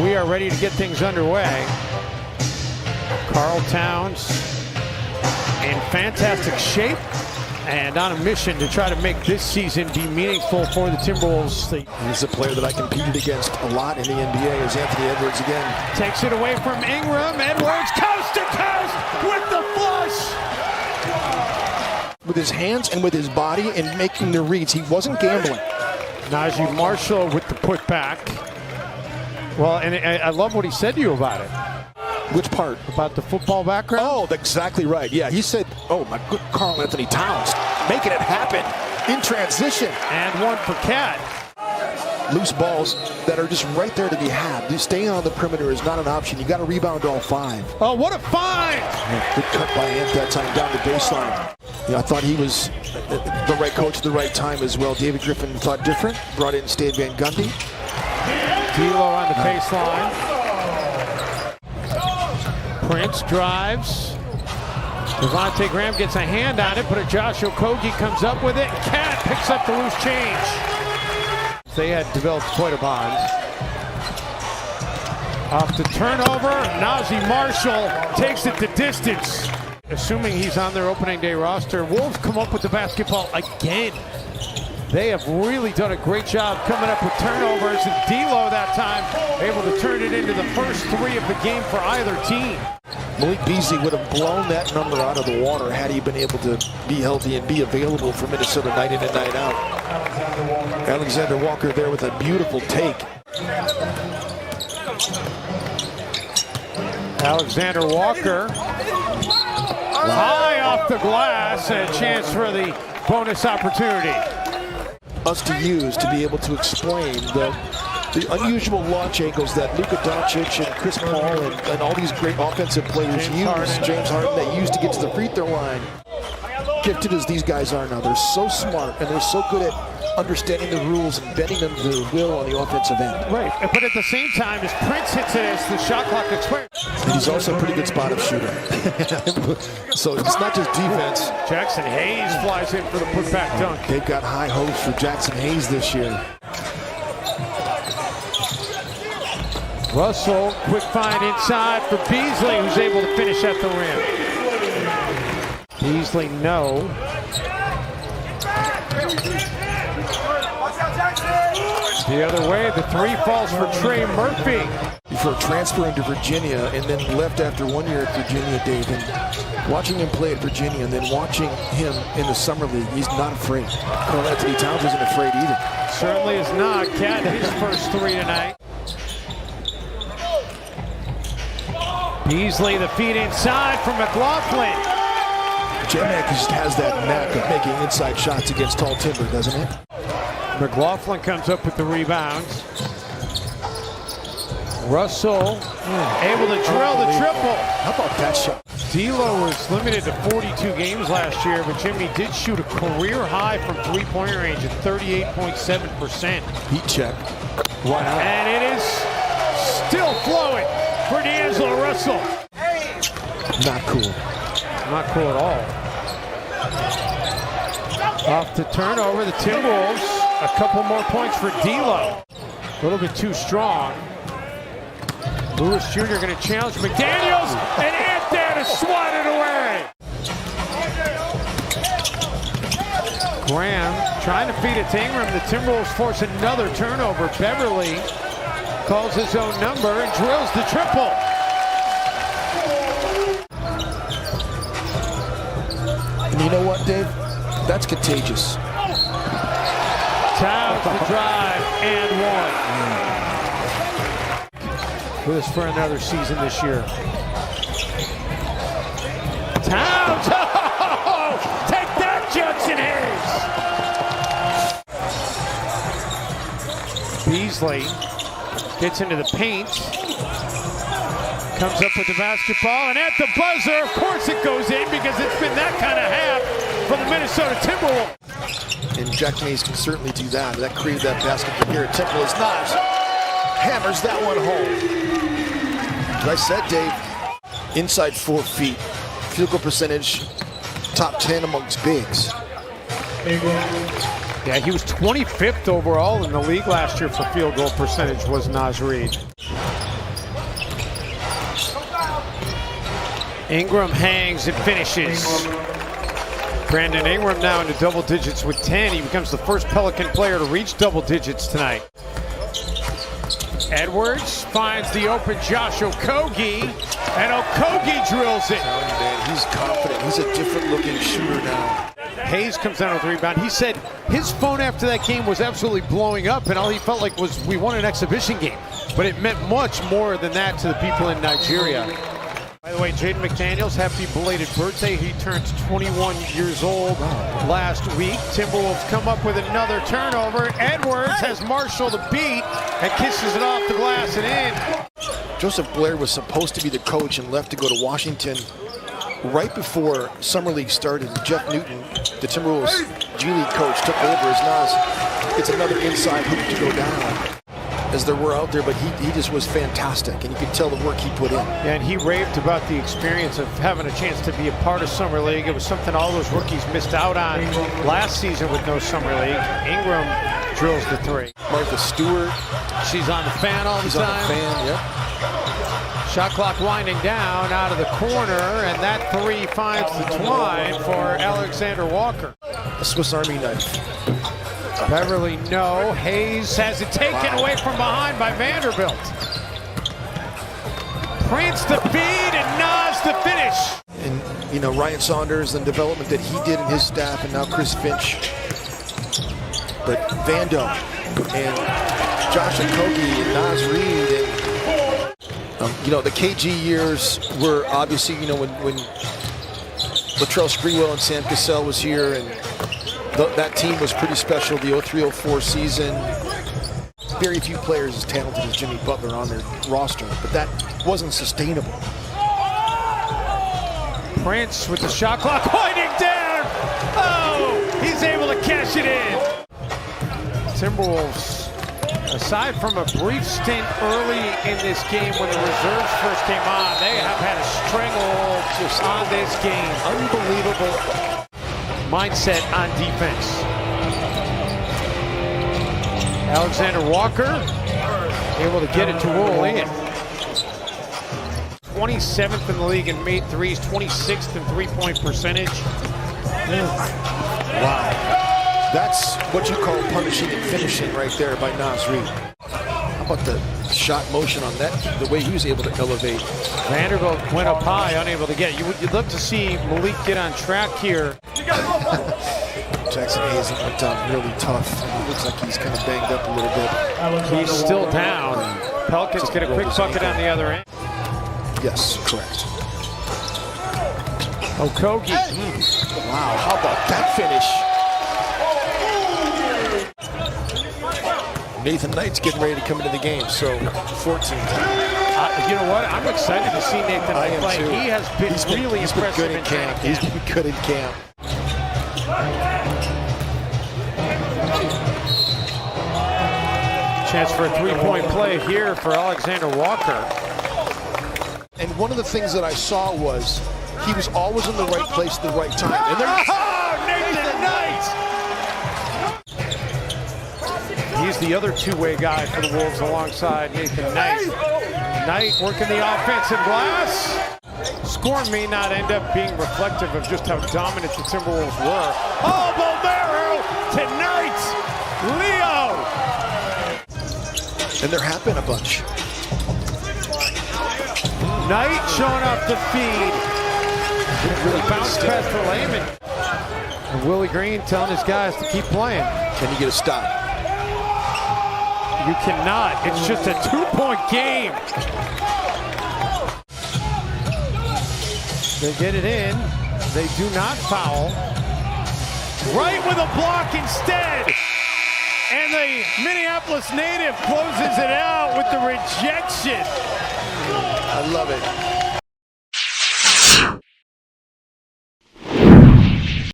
We are ready to get things underway. Karl Towns in fantastic shape and on a mission to try to make this season be meaningful for the Timberwolves. He's a player that I competed against a lot in the NBA as Anthony Edwards again. Takes it away from Ingram. Edwards coast to coast with the flush. With his hands and with his body and making the reads, he wasn't gambling. Najee Marshall with the putback. Well, and I love what he said to you about it. Which part? About the football background? Oh, that's exactly right. Yeah, he said, oh, my good Karl Anthony Towns, making it happen in transition. And one for Cat. Loose balls that are just right there to be had. Just staying on the perimeter is not an option. You got to rebound all five. Oh, what a find! Yeah, good cut by Ant that time down the baseline. Yeah, I thought he was the right coach at the right time as well. David Griffin thought different. Brought in Stan Van Gundy. D'Lo on the baseline. Prince drives. Devontae Graham gets a hand on it, but a Josh Okogie comes up with it. Cat picks up the loose change. They had developed quite a bond. Off the turnover, Najee Marshall takes it the distance. Assuming he's on their opening day roster, Wolves come up with the basketball again. They have really done a great job coming up with turnovers, and D'Lo that time able to turn it into the first three of the game for either team. Malik Beasley would have blown that number out of the water had he been able to be healthy and be available for Minnesota night in and night out. Alexander Walker there with a beautiful take. Alexander Walker high off the glass, and a chance for the bonus opportunity. Us to use to be able to explain the unusual launch angles that Luka Doncic and Chris Paul and all these great offensive players James Harden, they use to get to the free throw line. Gifted as these guys are now, they're so smart and they're so good at understanding the rules and bending them to their will on the offensive end. Right, but at the same time, as Prince hits it as the shot clock expires. And he's also a pretty good spot-up shooter. So it's not just defense. Jackson Hayes flies in for the putback dunk. They've got high hopes for Jackson Hayes this year. Russell, quick find inside for Beasley, who's able to finish at the rim. Beasley, no. The other way, the three falls for Trey Murphy. Before transferring to Virginia and then left after 1 year at Virginia, Dave, and watching him play at Virginia and then watching him in the summer league, he's not afraid. Karl Anthony Towns isn't afraid either. Certainly is not. Cat his first three tonight. Beasley, the feed inside from McLaughlin. J-Mac just has that knack of making inside shots against tall timber, doesn't it? McLaughlin comes up with the rebounds. Russell able to drill the triple. How about that shot? D'Lo was limited to 42 games last year, but Jimmy did shoot a career high from three-point range at 38.7%. Heat check. Wow. And it is still flowing for D'Angelo Russell. Not cool. Not cool at all. Off the turnover, the Timberwolves, a couple more points for D'Lo. A little bit too strong. Lewis Jr. going to challenge McDaniels, and Ant there to swat it away. Graham trying to feed it to Ingram. The Timberwolves force another turnover. Beverly calls his own number and drills the triple. And you know what, Dave? That's contagious. Towns the drive and one. With us for another season this year. Towns! Oh, take that, Jackson Hayes! Beasley gets into the paint. Comes up with the basketball, and at the buzzer, of course it goes in because it's been that kind of half for the Minnesota Timberwolves. And Jack Mays can certainly do that. That created that basket from here at Temple. His knives hammers that one home. As I said, Dave, inside 4 feet, field goal percentage, top 10 amongst bigs. Yeah, he was 25th overall in the league last year for field goal percentage, was Naz Reid. Ingram hangs and finishes. Brandon Ingram now into double digits with 10. He becomes the first Pelican player to reach double digits tonight. Edwards finds the open Josh Okogie, and Okogie drills it. Man, he's confident. He's a different looking shooter now. Hayes comes down with the rebound. He said his phone after that game was absolutely blowing up, and all he felt like was we won an exhibition game. But it meant much more than that to the people in Nigeria. By the way, Jaden McDaniels, happy belated birthday. He turned 21 years old last week. Timberwolves come up with another turnover. Edwards has Marshall the beat and kisses it off the glass and in. Joseph Blair was supposed to be the coach and left to go to Washington right before Summer League started. Jeff Newton, the Timberwolves G League coach, took over as Nas. It's another inside hoop to go down, as there were out there, but he just was fantastic, and you could tell the work he put in. And he raved about the experience of having a chance to be a part of Summer League. It was something all those rookies missed out on last season with no Summer League. Ingram drills the three. Martha Stewart. She's on the fan all the She's time. on the fan, yep. Shot clock winding down out of the corner, and that three finds the twine for Alexander Walker. A Swiss Army knife. Beverly, no. Hayes has it taken away from behind by Vanderbilt. Prince the feed and Nas the finish. And, you know, Ryan Saunders and development that he did in his staff, and now Chris Finch. But Vando and Josh Okogie and Nas Reed and you know, the KG years were obviously, you know, when Latrell Sprewell and Sam Cassell was here, and that team was pretty special, the 03-04 season. Very few players as talented as Jimmy Butler on their roster, but that wasn't sustainable. Prince with the shot clock winding down. Oh, he's able to cash it in. Timberwolves, aside from a brief stint early in this game when the reserves first came on, they have had a stranglehold just on this game. Unbelievable mindset on defense. Alexander Walker able to get it to roll in. 27th in the league in made threes, 26th in three-point percentage. Wow. That's what you call punishing and finishing right there by Nas Reed. How about the shot motion on that, the way he was able to elevate. Vanderbilt went up high, unable to get it. You'd love to see Malik get on track here. Jackson Hayes went down really tough. It looks like he's kind of banged up a little bit. He's still down. Pelicans get a quick bucket on the other end. Yes, correct. Okogie. Wow, how about that finish? Nathan Knight's getting ready to come into the game, so 14. You know what? I'm excited to see Nathan Knight play. Too. He has been really impressive good in camp. He's been good in camp. Chance for a three-point play here for Alexander Walker. And one of the things that I saw was he was always in the right place at the right time. And Nathan Knight! He's the other two-way guy for the Wolves alongside Nathan Knight. Knight working the offensive glass. Score may not end up being reflective of just how dominant the Timberwolves were. Oh, Bolmero tonight! Leo! And there have been a bunch. Knight showing off the feed. Really bounce pass for Layman. And Willie Green telling his guys to keep playing. Can you get a stop? You cannot. It's just a two-point game. They get it in. They do not foul. Right with a block instead. And the Minneapolis native closes it out with the rejection. I love it.